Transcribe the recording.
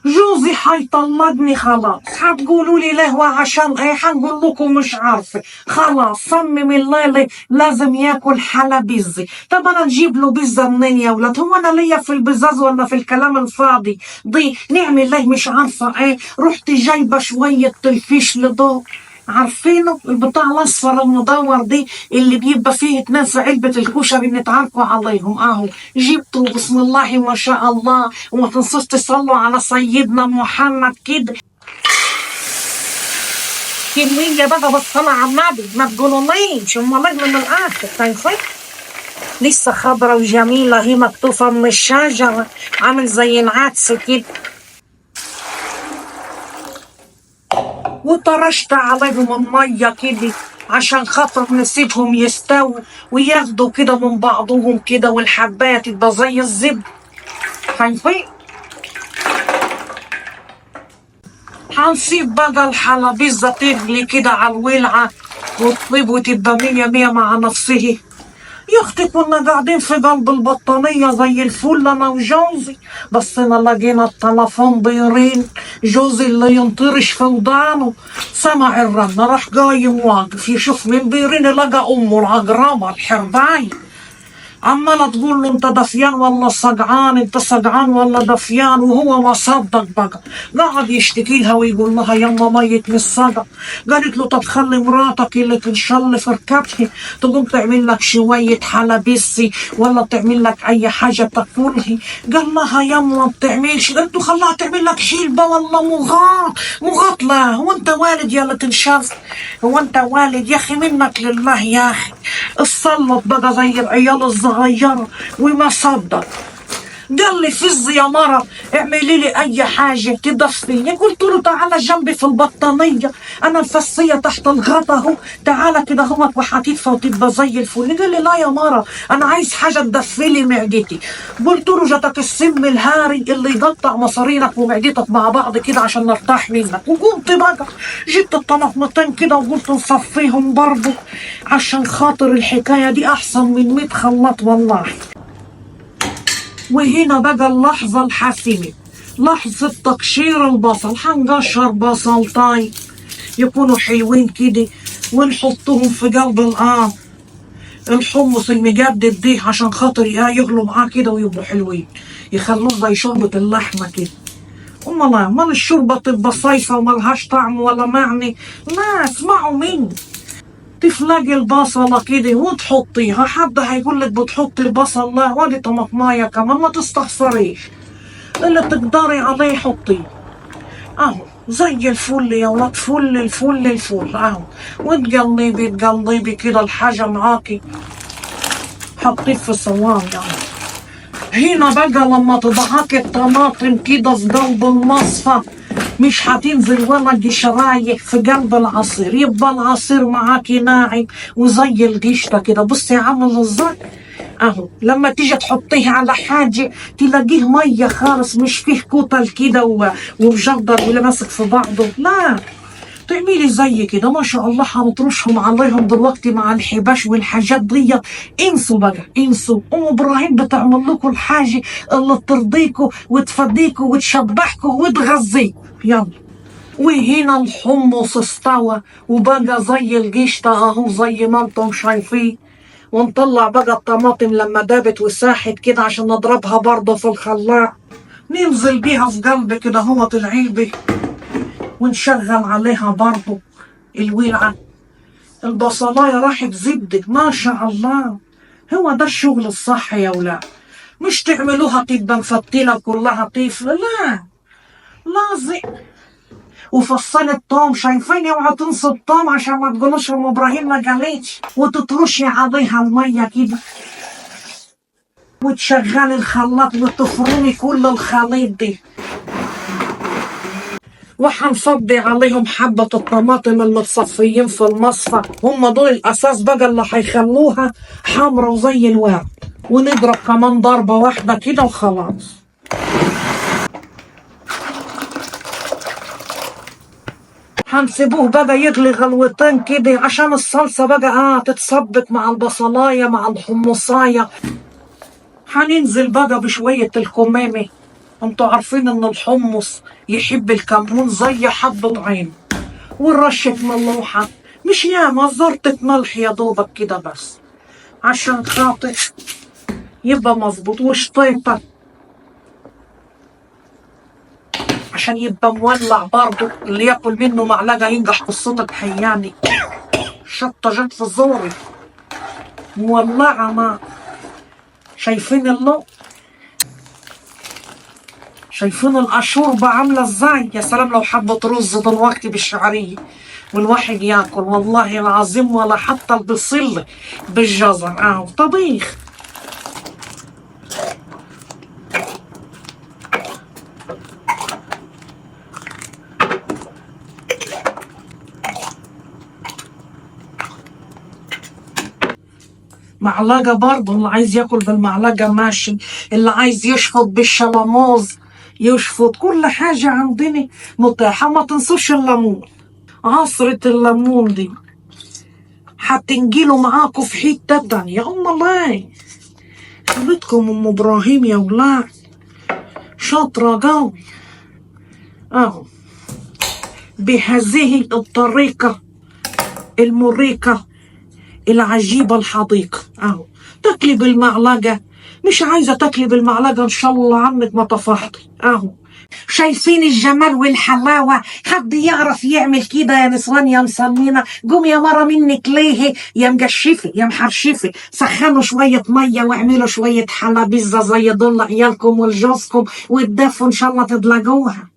جوزي حيطلقني خلاص. حتقولوا لي ليه وعشان ايه؟ حنقول لكم مش عارفه. خلاص صمم الليله لازم ياكل حلا بيزي. طب انا نجيب له بيزا منين يا ولاد؟ هو انا ليا في البزاز ولا في الكلام الفاضي دي؟ نعمل ليه مش عارفه ايه. رحت جايبه شويه الفيش لضوء، عارفينه البتاع الاصفر المدور دي اللي بيبقى فيه اتنين في علبة الكشري بنتعاركوا عليهم، اهو جبته بسم الله ما شاء الله. وما تنسوش تصلوا على سيدنا محمد كده كمية بقى بالصلاة على النبي، ما تقولونيش امال من الاخر. شايفين لسه خضرة وجميلة هي مكتوفة من الشجرة، عامل زي العدس كده. وطرشت عليهم المية كده عشان خاطر نسيبهم يستووا وياخدوا كده من بعضهم كده، والحباية تبقى زي الزبد. شايفين؟ هنسيب بقى الحلبيزة تغلي كده على الولعة وتطيب وتبقى مية مية مع نفسه. يا اختي كنا قاعدين في قلب البطانية زي الفل انا وجوزي، بصينا لقينا التلفون بيرن. جوزي اللي ينطرش في ودانه سمع الرن، راح قايم واقف يشوف مين بيرن، لقى امه العقربة الحرباية عمالة تقول له انت دفيان ولا صقعان، انت صقعان ولا دفيان، وهو ما صدق بقى. قعد يشتكي لها ويقول لها يما ميت من الصقع. قالت له طب خلي مراتك اللي تنشل في ركبتي تقوم تعمل لك شوية حلبسي ولا تعمل لك اي حاجة تاكلها. قال لها يما ما بتعملش. قالت له خلاها تعمل لك حلبة ولا مغاط. مغاط لا، هو انت والد يا اللي تنشل؟ هو انت والد يا اخي؟ منك لله يا اخي. الصلت بقى زي العيال الصغيرة وما صدق. قال لي فز يا مرة اعملي لي اي حاجة تدفيني. قلت له تعالى جنبي في البطانية، انا مفسية تحت الغطا اهو، تعالى كده اهوت وحتدفى وتبقى زي الفل. قال لي لا يا مرة انا عايز حاجة تدفي لي معدتي. قلت له جاتك السم الهاري اللي يقطع مصارينك ومعدتك مع بعض كده عشان نرتاح منك. وقمت بقى جبت الطماطمتين كده وقلت نصفيهم برضه عشان خاطر الحكاية دي احسن من 100 خلاط والله. وهنا بقى اللحظة الحاسمة، لحظة تقشير البصل. هنقشر بصلتين يكونوا حلوين كده ونحطهم في قلب الحمص المجدد دي عشان خاطر يغلوا معاه كده ويبقوا حلوين، يخلوه زي شوربة اللحمة كده. امال الشوربة تبقى صيفة وملهاش طعم ولا معنى؟ لا اسمعوا مني، تفلقي البصلة كده وتحطيها. حد هيقول لك بتحطي البصل؟ لا، ودي طماطمايه كمان ما تستخسريش، اللي تقدري عليه حطيه. اهو زي الفل يا ولاد، فل الفل الفل اهو. وتقلبي تقلبي كده الحاجة معاكي، حطيه في صواني اهو. هنا بقى لما تضحكي الطماطم كده في قلب المصفى مش هتنزل ولا قشرايح في قلب العصير، يبقى العصير معاكي ناعم وزي القشطة كده. بصي عامل ازاي اهو. لما تيجي تحطيه على حاجة تلاقيه مية خالص، مش فيه كتل كده ومجدر ولا ماسك في بعضه. لا، تعملي زي كده ما شاء الله. هنطرشهم عليهم دلوقتي مع الحباش والحاجات دي. انسوا بقى، انسوا. ام ابراهيم بتعمل لكم الحاجه اللي ترضيكوا وتفديكوا وتشبعكوا وتغذيكوا. يلا. وهنا الحمص استوى وبقى زي القشطه اهو زي ما انتم شايفين. ونطلع بقى الطماطم لما دابت وساحت كده عشان نضربها برضه في الخلاط. ننزل بيها في قلب كده اهوت العلبه ونشغل عليها برضو الولعة. البصلاية راحت زبدة ما شاء الله. هو ده الشغل الصح يا ولاد، مش تعملوها تبقى مفتلة كلها طيفلة. لا، لازم. وفصلي الطوم، شايفين؟ اوعى تنسى الطوم عشان ما تقولوش ام ابراهيم ما قالتش. وتطرشي عليها المية كده وتشغلي الخلاط وتفرمي كل الخليط دي. وحنفضي عليهم حبة الطماطم المتصفيين في المصفى، هم دول الأساس بقى اللي هيخلوها حمرا وزي الورد. ونضرب كمان ضربة واحدة كده وخلاص. هنسيبوه بقى يغلي غلوتين كده عشان الصلصة بقى تتسبك مع البصلاية مع الحمصاية. هننزل بقى بشوية الكمامة انتوا عارفين ان الحمص يحب الكمون زي حبة عين، والرشة ملوحة مش ياما، زرطة ملح يا دوبك كده بس عشان خاطر يبقى مظبوط، وشطيطة عشان يبقى مولع برضه، اللي ياكل منه معلقة ينجح قصتك حياني. شطة جت في زوري مولعة نار. شايفين اللون؟ شايفين الأشوربة عاملة ازاي؟ يا سلام لو حبة رز دلوقتي بالشعرية والواحد ياكل والله العظيم، ولا حتى البصل بالجزر طبيخ. معلقة برضه، اللي عايز ياكل بالمعلقة ماشي، اللي عايز يشفط بالشلموز يشفط، كل حاجة عندنا متاحة. ما تنسوش الليمون، عصرة الليمون دي هتنجيله معاكوا في حتة تانية. الله، خليتكم ام ابراهيم يا ولاد شاطرة قوي. بهذه الطريقة المريكة العجيبة الحديقة تاكلي بالمعلقة، مش عايزة تاكلي بالمعلقة ان شاء الله عنك ما طفحتي. شايفين الجمال والحلاوة؟ حد يعرف يعمل كده يا نسوان يا مسمينة؟ قوم يا مرة منك ليه يا مجشفة يا محرشفة، سخنوا شوية مية واعملوا شوية حلابيزة زي دول عيالكم ولجوزكم، وتدفوا ان شاء الله تدلقوها.